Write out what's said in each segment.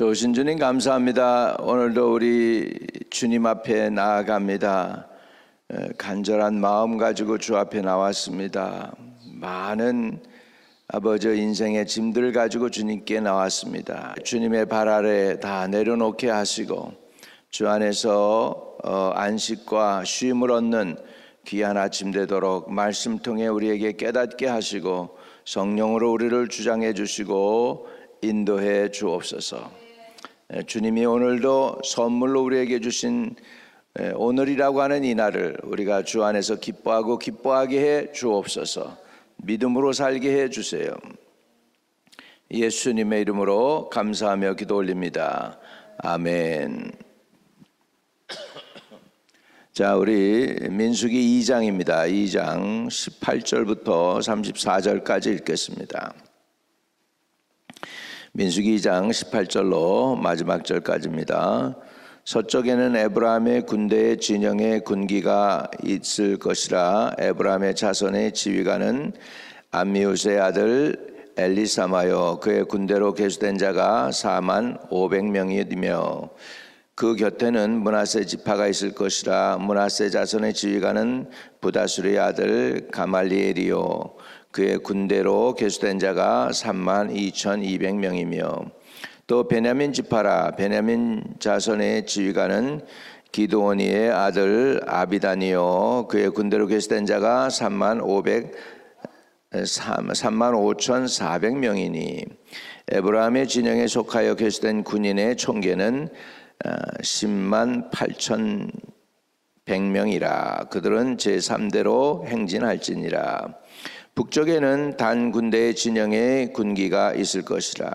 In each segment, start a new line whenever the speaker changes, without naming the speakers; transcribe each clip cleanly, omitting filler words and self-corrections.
좋으신 주님 감사합니다. 오늘도 우리 주님 앞에 나아갑니다. 간절한 마음 가지고 주 앞에 나왔습니다. 많은 아버지 인생의 짐들 가지고 주님께 나왔습니다. 주님의 발 아래 다 내려놓게 하시고 주 안에서 안식과 쉼을 얻는 귀한 아침 되도록 말씀 통해 우리에게 깨닫게 하시고 성령으로 우리를 주장해 주시고 인도해 주옵소서. 주님이 오늘도 선물로 우리에게 주신 오늘이라고 하는 이 날을 우리가 주 안에서 기뻐하고 기뻐하게 해 주옵소서. 믿음으로 살게 해 주세요. 예수님의 이름으로 감사하며 기도 올립니다. 아멘. 자, 우리 민수기 2장입니다. 2장 18절부터 34절까지 읽겠습니다. 민수기 2장 18절로 마지막 절까지입니다. 서쪽에는 에브라임의 군대의 진영의 군기가 있을 것이라. 에브라임의 자손의 지휘관은 암미우스의 아들 엘리사마요, 그의 군대로 계수된 자가 4만 500명이며 그 곁에는 므낫세 지파가 있을 것이라. 므낫세 자손의 지휘관은 부다술의 아들 가말리엘이요, 그의 군대로 계수된 자가 32,200명이며 또 베냐민 지파라. 베냐민 자손의 지휘관은 기드오니의 아들 아비단이요, 그의 군대로 계수된 자가 35,400명이니 에브라임의 진영에 속하여 계수된 군인의 총계는 10만 8,100명이라. 그들은 제3대로 행진할지니라. 북쪽에는 단 군대의 진영에 군기가 있을 것이라.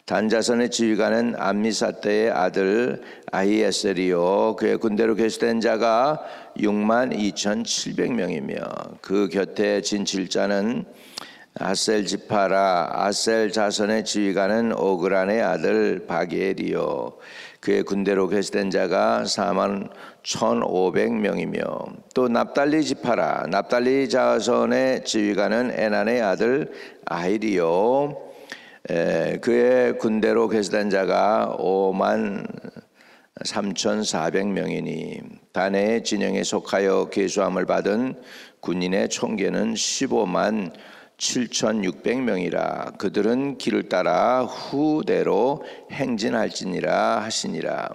단 자손의 지휘관은 암미사떼의 아들 아히에셀이요, 그의 군대로 계수된 자가 6만 2,700명이며 그 곁에 진칠자는 아셀 지파라. 아셀 자손의 지휘관은 오그란의 아들 바게엘이요, 그의 군대로 계수된 자가 4만 1,500명이며 또 납달리 지파라. 납달리 자손의 지휘관은 에난의 아들 아히리요, 그의 군대로 계수된 자가 5만 3,400명이니 단의 진영에 속하여 계수함을 받은 군인의 총계는 15만 7,600명이라. 그들은 길을 따라 후대로 행진할지니라 하시니라.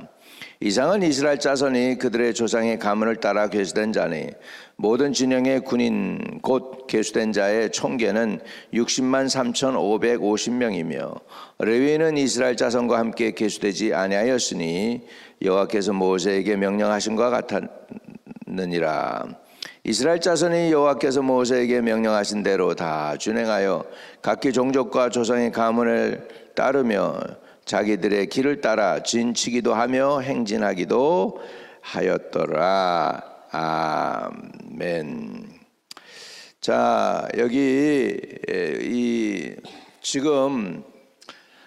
이상은 이스라엘 자손이 그들의 조상의 가문을 따라 계수된 자니 모든 진영의 군인 곧 계수된 자의 총계는 60만 3,550명이며 레위인은 이스라엘 자손과 함께 계수되지 아니하였으니 여호와께서 모세에게 명령하신 것 같았느니라. 이스라엘 자손이 여호와께서 모세에게 명령하신 대로 다 준행하여 각기 종족과 조상의 가문을 따르며 자기들의 길을 따라 진치기도 하며 행진하기도 하였더라. 아멘. 자, 여기 지금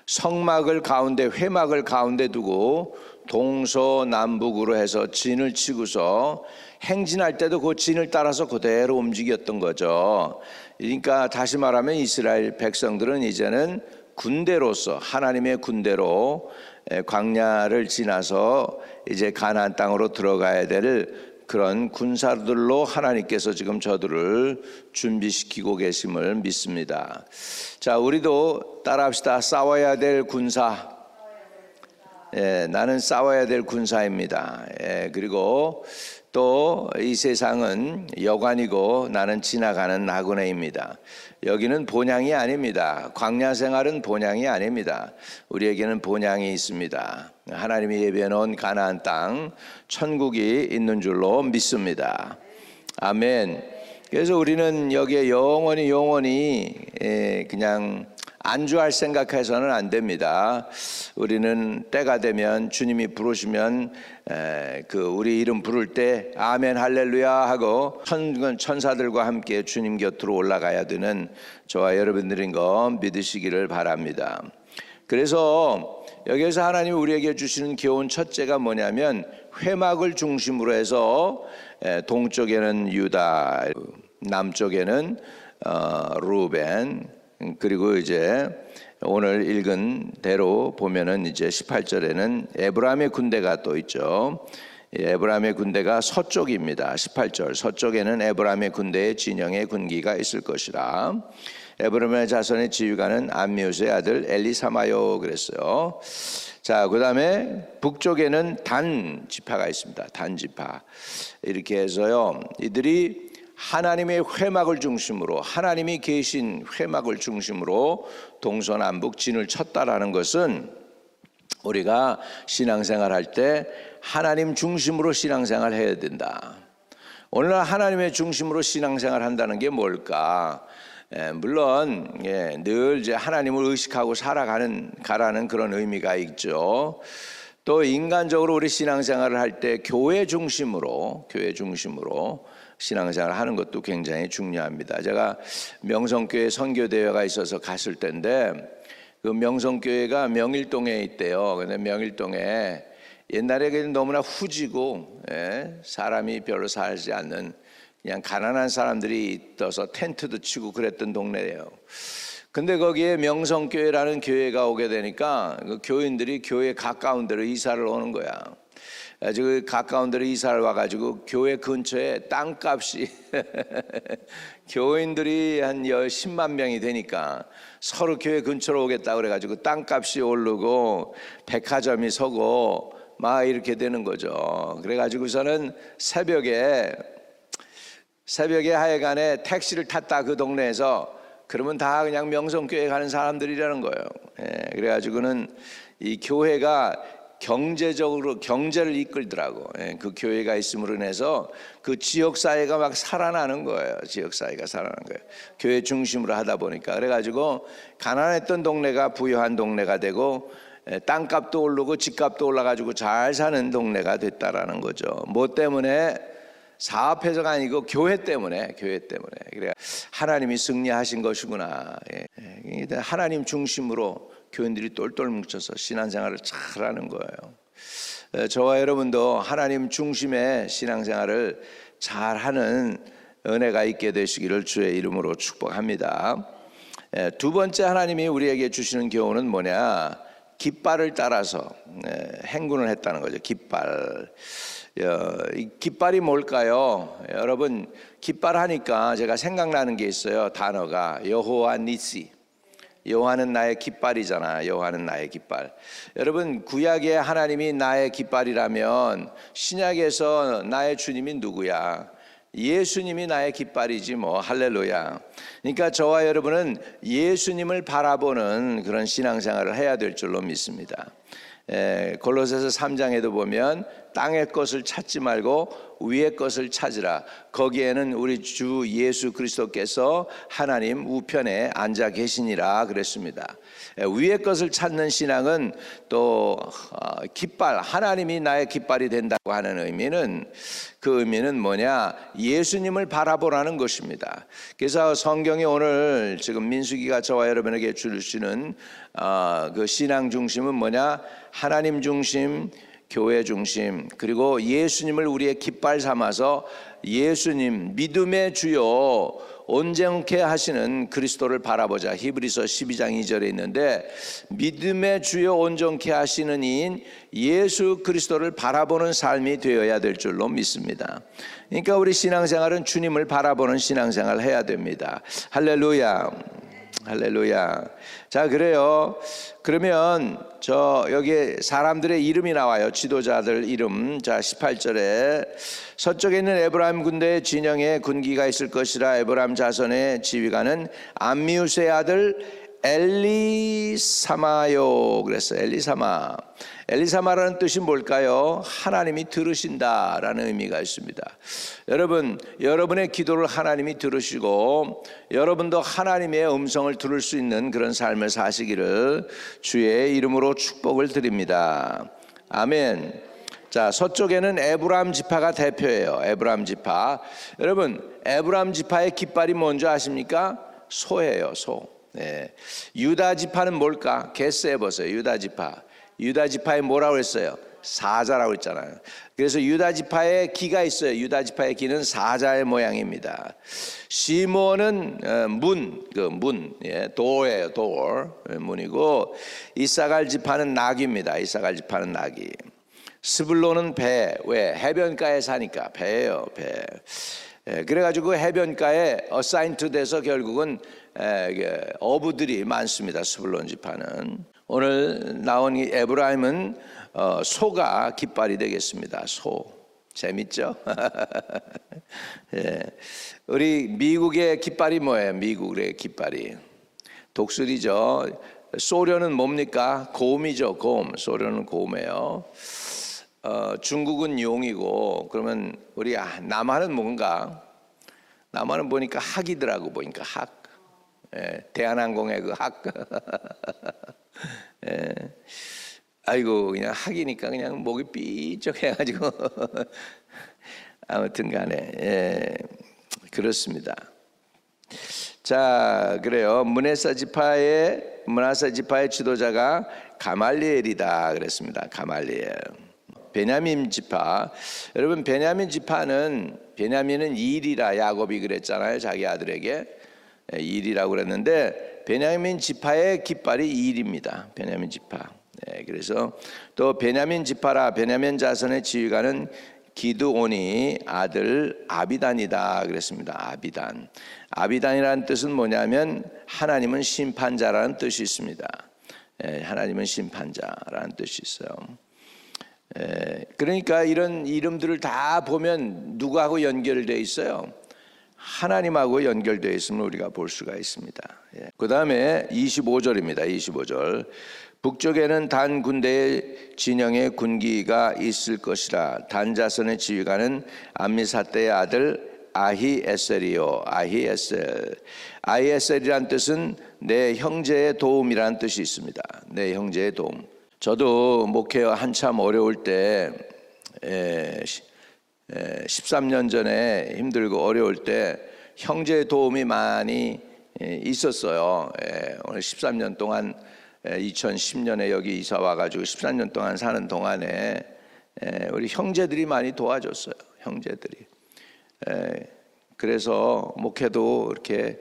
성막을 가운데, 회막을 가운데 두고 동서남북으로 해서 진을 치고서 행진할 때도 그 진을 따라서 그대로 움직였던 거죠. 그러니까 다시 말하면 이스라엘 백성들은 이제는 군대로서, 하나님의 군대로 광야를 지나서 이제 가나안 땅으로 들어가야 될 그런 군사들로 하나님께서 지금 저들을 준비시키고 계심을 믿습니다. 자, 우리도 따라합시다. 싸워야 될 군사. 나는 싸워야 될 군사입니다. 그리고 또 이 세상은 여관이고 나는 지나가는 나그네입니다. 여기는 본향이 아닙니다. 광야 생활은 본향이 아닙니다. 우리에게는 본향이 있습니다. 하나님이 예비해 놓은 가나안 땅, 천국이 있는 줄로 믿습니다. 아멘. 그래서 우리는 여기에 영원히 그냥 안주할 생각해서는 안 됩니다. 우리는 때가 되면 주님이 부르시면 우리 이름 부를 때 아멘 할렐루야 하고 천사들과 함께 주님 곁으로 올라가야 되는 저와 여러분들인 거 믿으시기를 바랍니다. 그래서 여기에서 하나님이 우리에게 주시는 교훈 첫째가 뭐냐면 회막을 중심으로 해서 동쪽에는 유다, 남쪽에는 루벤, 그리고 이제 오늘 읽은 대로 보면은 이제 18절에는 에브라임의 군대가 또 있죠. 에브라임의 군대가 서쪽입니다. 18절 서쪽에는 에브라임의 군대의 진영의 군기가 있을 것이라. 에브라임의 자손의 지휘관은 암미우스의 아들 엘리사마요 그랬어요. 자, 그 다음에 북쪽에는 단 지파가 있습니다. 단 지파. 이렇게 해서요, 이들이 하나님의 회막을 중심으로, 하나님이 계신 회막을 중심으로 동서남북 진을 쳤다라는 것은 우리가 신앙생활 할 때 하나님 중심으로 신앙생활 해야 된다. 오늘날 하나님의 중심으로 신앙생활 한다는 게 뭘까? 물론 늘 이제 하나님을 의식하고 가라는 그런 의미가 있죠. 또 인간적으로 우리 신앙생활을 할 때 교회 중심으로 신앙생활을 하는 것도 굉장히 중요합니다. 제가 명성교회 선교대회가 있어서 갔을 때인데 그 명성교회가 명일동에 있대요. 근데 명일동에 옛날에 너무나 후지고 사람이 별로 살지 않는 그냥 가난한 사람들이 있어서 텐트도 치고 그랬던 동네예요. 근데 거기에 명성교회라는 교회가 오게 되니까 그 교인들이 교회 가까운 데로 이사를 오는 거야. 그 가까운 데로 이사를 와가지고 교회 근처에 땅값이 교인들이 한 10만 명이 되니까 서로 교회 근처로 오겠다 그래가지고 땅값이 오르고 백화점이 서고 막 이렇게 되는 거죠. 그래가지고서는 새벽에 하여간에 택시를 탔다 그 동네에서. 그러면 다 그냥 명성교회 가는 사람들이라는 거예요. 그래가지고는 이 교회가 경제적으로 경제를 이끌더라고. 그 교회가 있음으로 인해서 그 지역사회가 막 살아나는 거예요. 지역사회가 살아나는 거예요. 교회 중심으로 하다 보니까. 그래가지고 가난했던 동네가 부유한 동네가 되고 땅값도 오르고 집값도 올라가지고 잘 사는 동네가 됐다라는 거죠. 뭐 때문에? 사업해서가 아니고 교회 때문에. 그래 하나님이 승리하신 것이구나. 하나님 중심으로 교인들이 똘똘 뭉쳐서 신앙생활을 잘하는 거예요. 저와 여러분도 하나님 중심의 신앙생활을 잘하는 은혜가 있게 되시기를 주의 이름으로 축복합니다. 두 번째 하나님이 우리에게 주시는 교훈은 뭐냐? 깃발을 따라서 행군을 했다는 거죠. 깃발. 이 깃발이 뭘까요? 여러분, 깃발 하니까 제가 생각나는 게 있어요. 단어가 여호와 니시. 여호와는 나의 깃발이잖아. 여호와는 나의 깃발. 여러분, 구약에 하나님이 나의 깃발이라면 신약에서 나의 주님이 누구야? 예수님이 나의 깃발이지 뭐. 할렐루야. 그러니까 저와 여러분은 예수님을 바라보는 그런 신앙생활을 해야 될 줄로 믿습니다. 골로새서 3장에도 보면 땅의 것을 찾지 말고 위의 것을 찾으라. 거기에는 우리 주 예수 그리스도께서 하나님 우편에 앉아 계시니라 그랬습니다. 위의 것을 찾는 신앙은 또 깃발, 하나님이 나의 깃발이 된다고 하는 의미는, 그 의미는 뭐냐? 예수님을 바라보라는 것입니다. 그래서 성경이 오늘 지금 민수기가 저와 여러분에게 주시는 그 신앙 중심은 뭐냐? 하나님 중심, 교회 중심, 그리고 예수님을 우리의 깃발 삼아서 예수님, 믿음의 주요 온전케 하시는 그리스도를 바라보자. 히브리서 12장 2절에 있는데, 믿음의 주요 온전케 하시는 이인 예수 그리스도를 바라보는 삶이 되어야 될 줄로 믿습니다. 그러니까 우리 신앙생활은 주님을 바라보는 신앙생활을 해야 됩니다. 할렐루야. 할렐루야. 자, 그래요. 그러면 여기 사람들의 이름이 나와요. 지도자들 이름. 자, 18절에 서쪽에 있는 에브라임 군대의 진영에 군기가 있을 것이라. 에브라임 자손의 지휘관은 암미우스의 아들 엘리사마요 그랬어요. 엘리사마라는 뜻이 뭘까요? 하나님이 들으신다라는 의미가 있습니다. 여러분, 여러분의 기도를 하나님이 들으시고 여러분도 하나님의 음성을 들을 수 있는 그런 삶을 사시기를 주의 이름으로 축복을 드립니다. 아멘. 자, 서쪽에는 에브라임 지파가 대표예요. 에브라임 지파. 여러분, 에브라임 지파의 깃발이 뭔지 아십니까? 소예요. 소. 유다 지파는 뭘까? 개수해 보세요. 유다 지파. 유다 지파에 뭐라고 했어요? 사자라고 했잖아요. 그래서 유다 지파에 기가 있어요. 유다 지파의 기는 사자의 모양입니다. 시므온은 도어예요. door 문이고, 이사갈 지파는 나귀입니다. 이사갈 지파는 나귀. 스불론은 배. 왜? 해변가에 사니까 배예요. 배. 그래가지고 해변가에 어사인트 돼서 결국은 어부들이 많습니다. 스불론 지파는. 오늘 나온 이 에브라임은 소가 깃발이 되겠습니다. 소. 재밌죠? 우리 미국의 깃발이 뭐예요? 미국의 깃발이 독수리죠. 소련은 뭡니까? 곰이죠. 곰. 소련은 곰이에요. 중국은 용이고, 그러면 우리 남한은 뭔가? 남한은 보니까 학이더라고. 보니까 학. 대한항공의 그 학. 아이고, 그냥 학이니까 그냥 목이 삐쩍해가지고 아무튼 간에 그렇습니다. 자, 그래요. 므낫세 지파의 지도자가 가말리엘이다 그랬습니다. 가말리엘. 베냐민 지파. 여러분, 베냐민은 일이라 야곱이 그랬잖아요. 자기 아들에게 일이라고 그랬는데, 베냐민 지파의 깃발이 일입니다. 베냐민 지파. 그래서 또 베냐민 지파라 베냐민 자손의 지휘관은 기드온이 아들 아비단이다 그랬습니다. 아비단. 아비단이라는 뜻은 뭐냐면 하나님은 심판자라는 뜻이 있습니다. 하나님은 심판자라는 뜻이 있어요. 그러니까 이런 이름들을 다 보면 누구하고 연결되어 있어요? 하나님하고 연결되어 있음을 우리가 볼 수가 있습니다. 그 다음에 25절입니다. 25절. 북쪽에는 단 군대의 진영의 군기가 있을 것이라. 단 자손의 지휘관은 암미사대의 아들 아히에셀이요. 아히에셀이란 뜻은 내 형제의 도움이라는 뜻이 있습니다. 내 형제의 도움. 저도 목회 한참 어려울 때 13년 전에 힘들고 어려울 때 형제의 도움이 많이 있었어요. 오늘 13년 동안 2010년에 여기 이사 와가지고 13년 동안 사는 동안에 우리 형제들이 많이 도와줬어요. 형제들이. 그래서 목회도 이렇게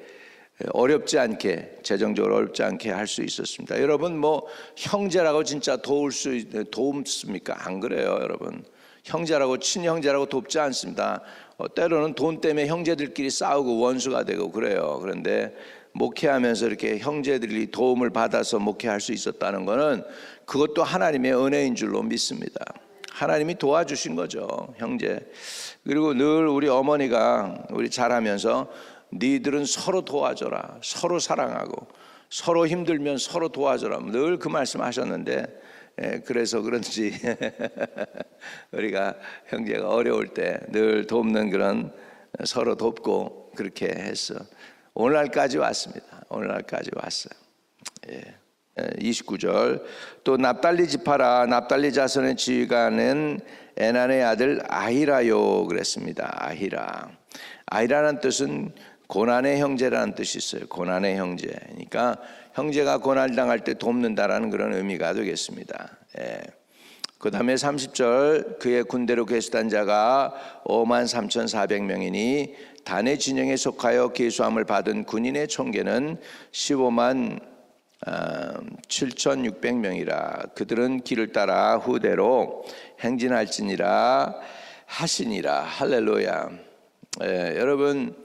어렵지 않게, 재정적으로 어렵지 않게 할 수 있었습니다. 여러분, 뭐 형제라고 진짜 돕습니까? 안 그래요, 여러분. 형제라고, 친형제라고 돕지 않습니다. 때로는 돈 때문에 형제들끼리 싸우고 원수가 되고 그래요. 그런데 목회하면서 이렇게 형제들이 도움을 받아서 목회할 수 있었다는 것은 그것도 하나님의 은혜인 줄로 믿습니다. 하나님이 도와주신 거죠, 형제. 그리고 늘 우리 어머니가 우리 자라면서 니들은 서로 도와줘라, 서로 사랑하고 서로 힘들면 서로 도와줘라, 늘 그 말씀 하셨는데, 그래서 그런지 우리가 형제가 어려울 때 늘 돕는 그런, 서로 돕고 그렇게 했어. 오늘날까지 왔습니다. 오늘날까지 왔어요. 29절. 또 납달리 지파라. 납달리 자손의 지휘관은 에난의 아들 아히라요 그랬습니다. 아히라. 아히라는 뜻은 고난의 형제라는 뜻이 있어요. 고난의 형제. 그러니까 형제가 고난을 당할 때 돕는다라는 그런 의미가 되겠습니다. 그 다음에 30절. 그의 군대로 계수단 자가 53,400명이니 단의 진영에 속하여 계수함을 받은 군인의 총계는 15만 7,600명이라. 그들은 길을 따라 후대로 행진할지니라 하시니라. 할렐루야. 여러분,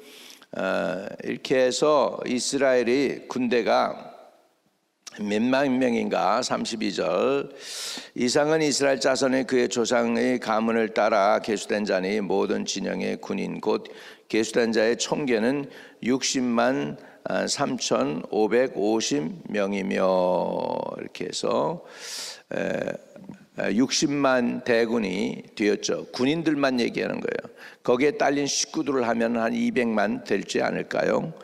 이렇게 해서 이스라엘이 군대가 몇만 명인가? 32절. 이상은 이스라엘 자손의 그의 조상의 가문을 따라 계수된 자니 모든 진영의 군인 곧 계수된 자의 총계는 60만 3,550명이며 이렇게 해서 60만 대군이 되었죠. 군인들만 얘기하는 거예요. 거기에 딸린 식구들을 하면 한 200만 될지 않을까요?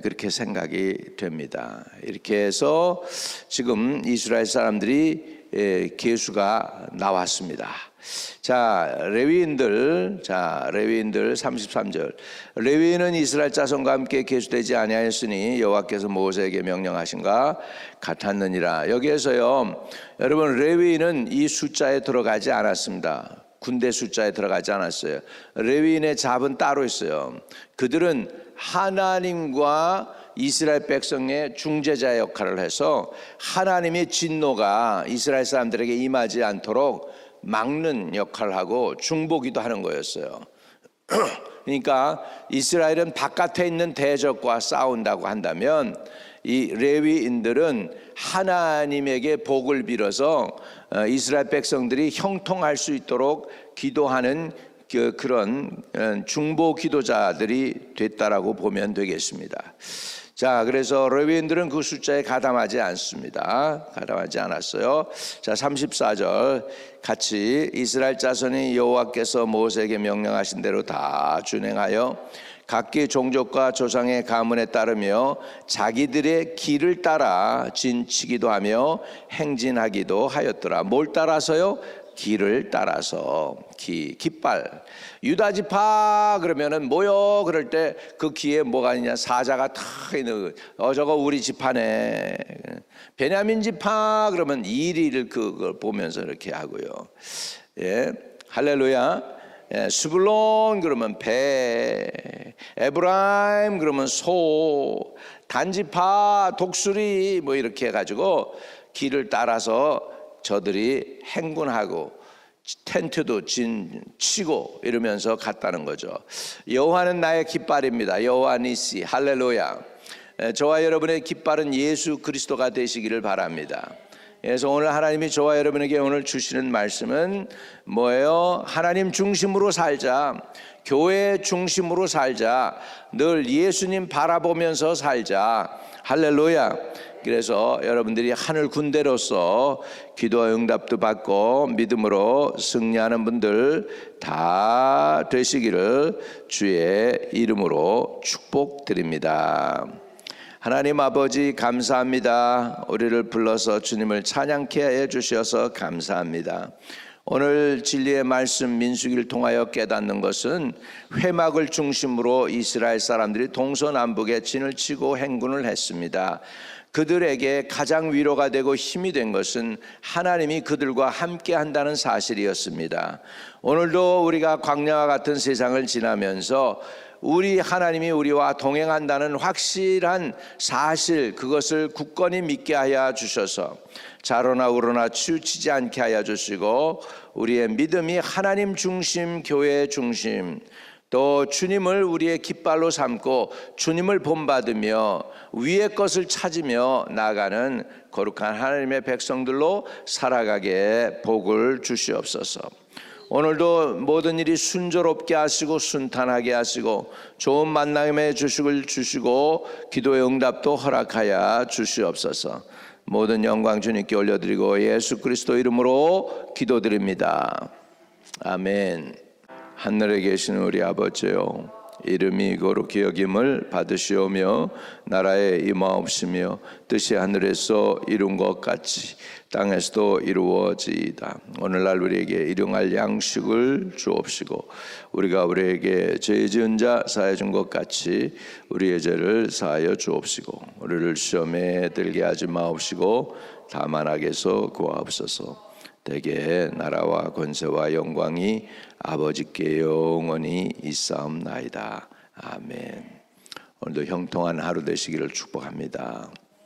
그렇게 생각이 됩니다. 이렇게 해서 지금 이스라엘 사람들이 계수가 나왔습니다. 자, 레위인들 33절. 레위인은 이스라엘 자손과 함께 계수되지 아니하였으니 여호와께서 모세에게 명령하신가 같았느니라. 여기에서요, 여러분, 레위인은 이 숫자에 들어가지 않았습니다. 군대 숫자에 들어가지 않았어요. 레위인의 잡은 따로 있어요. 그들은 하나님과 이스라엘 백성의 중재자 역할을 해서 하나님의 진노가 이스라엘 사람들에게 임하지 않도록 막는 역할을 하고 중보기도 하는 거였어요. 그러니까 이스라엘은 바깥에 있는 대적과 싸운다고 한다면 이 레위인들은 하나님에게 복을 빌어서 이스라엘 백성들이 형통할 수 있도록 기도하는 그런 중보 기도자들이 됐다라고 보면 되겠습니다. 자, 그래서 레위인들은 그 숫자에 가담하지 않습니다. 가담하지 않았어요. 자, 34절 같이 이스라엘 자손이 여호와께서 모세에게 명령하신 대로 다 준행하여 각기 종족과 조상의 가문에 따르며 자기들의 길을 따라 진치기도 하며 행진하기도 하였더라. 뭘 따라서요? 길을 따라서. 깃발. 유다 지파 그러면은 모여 그럴 때 그 귀에 뭐가 있냐, 사자가 탁 있는, 저거 우리 지파네. 베냐민 지파 그러면 이리를 그걸 보면서 이렇게 하고요. 예, 할렐루야. 예, 스불론 그러면 배, 에브라임 그러면 소, 단지파 독수리 뭐 이렇게 해가지고 길을 따라서 저들이 행군하고 텐트도 치고 이러면서 갔다는 거죠. 여호와는 나의 깃발입니다. 여호와 니시. 할렐루야. 저와 여러분의 깃발은 예수 그리스도가 되시기를 바랍니다. 그래서 오늘 하나님이 저와 여러분에게 오늘 주시는 말씀은 뭐예요? 하나님 중심으로 살자. 교회 중심으로 살자. 늘 예수님 바라보면서 살자. 할렐루야. 그래서 여러분들이 하늘 군대로서 기도와 응답도 받고 믿음으로 승리하는 분들 다 되시기를 주의 이름으로 축복드립니다. 하나님 아버지 감사합니다. 우리를 불러서 주님을 찬양케 해 주셔서 감사합니다. 오늘 진리의 말씀 민수기를 통하여 깨닫는 것은 회막을 중심으로 이스라엘 사람들이 동서남북에 진을 치고 행군을 했습니다. 그들에게 가장 위로가 되고 힘이 된 것은 하나님이 그들과 함께 한다는 사실이었습니다. 오늘도 우리가 광야와 같은 세상을 지나면서 우리 하나님이 우리와 동행한다는 확실한 사실, 그것을 굳건히 믿게 하여 주셔서 자로나 우로나 치우치지 않게 하여 주시고 우리의 믿음이 하나님 중심, 교회 중심, 또 주님을 우리의 깃발로 삼고 주님을 본받으며 위의 것을 찾으며 나아가는 거룩한 하나님의 백성들로 살아가게 복을 주시옵소서. 오늘도 모든 일이 순조롭게 하시고 순탄하게 하시고 좋은 만남에 주식을 주시고 기도의 응답도 허락하여 주시옵소서. 모든 영광 주님께 올려드리고 예수 그리스도 이름으로 기도드립니다. 아멘. 하늘에 계신 우리 아버지요, 이름이 거룩히 여김을 받으시오며 나라에 임하옵시며 뜻이 하늘에서 이룬 것 같이 땅에서도 이루어지이다. 오늘날 우리에게 일용할 양식을 주옵시고 우리가 우리에게 죄 지은 자 사하여 준 것 같이 우리의 죄를 사하여 주옵시고 우리를 시험에 들게 하지 마옵시고 다만 악에서 구하옵소서. 대개 나라와 권세와 영광이 아버지께 영원히 있사옵나이다. 아멘. 오늘도 형통한 하루 되시기를 축복합니다.